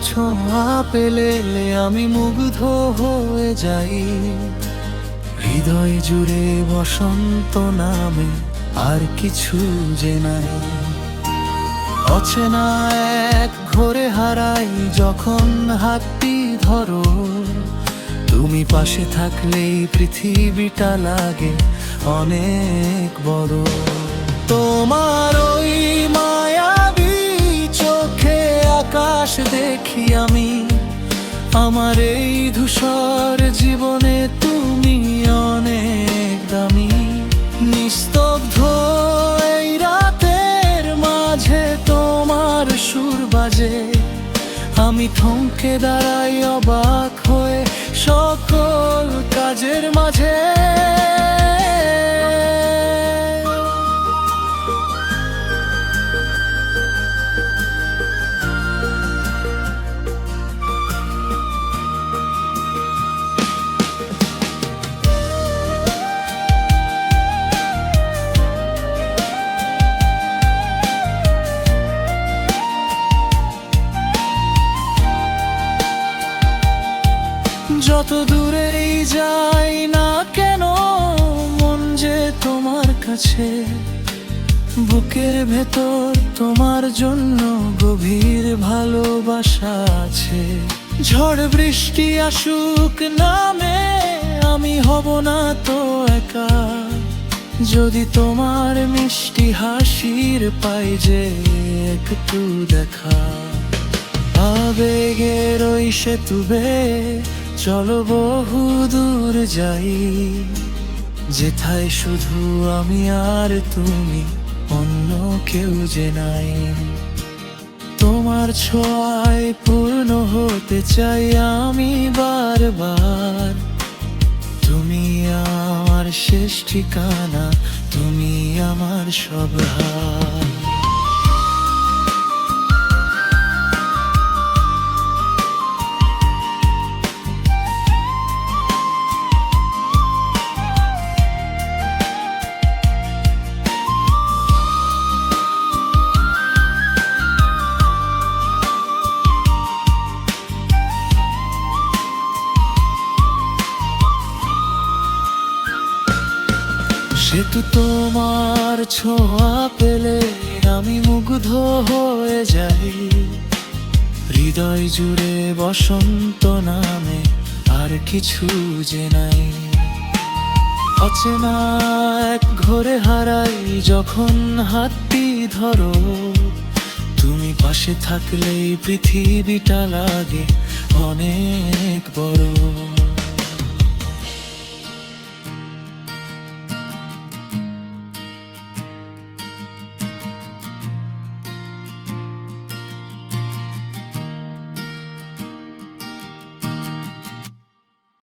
ছোঁয়া পেলে আমি মুগ্ধ হয়ে যাই। হৃদয় জুড়ে বসন্ত নামে আর কিছু যে নাই। অচেনা এক ঘোরে হারাই যখন হাতটি ধরো, তুমি পাশে থাকলেই পৃথিবীটা লাগে অনেক বড়। তোমার ওই মায়াবী চোখে আকাশ দেখি আমি, আমার এই ধূসর জীবনে তুমি অনেক দামি। নিস্তব্ধ এই রাতের মাঝে তোমার সুর বাজে, আমি থমকে দাঁড়াই অবাক হয়ে সকল কাজের মাঝে। যত দূরেই যাই না কেন মন যে তোমার কাছে, বুকের ভেতর তোমার জন্য গভীর ভালোবাসা আছে। ঝড় বৃষ্টি আসুক নামে আমি হব না তো একা, যদি তোমার মিষ্টি হাসির পাই যে একটু দেখা। আবেগের ওই সেতু বেয়ে চলো বহু দূর যাই, যেথায় শুধু আমি আর তুমি, অন্য কেউ যে নাই। তোমার ছোঁয়ায় পূর্ণ হতে চাই আমি বারবার, তুমি আমার শেষ ঠিকানা, তুমি আমার সব হার। সেতু তোমার ছোঁয়া পেলে আমি মুগ্ধ হয়ে যাই। হৃদয় জুড়ে বসন্ত নামে আর কিছু যে নাই। অচেনা এক ঘোরে হারাই যখন হাতটি ধরো, তুমি পাশে থাকলেই পৃথিবীটা লাগে অনেক বড়।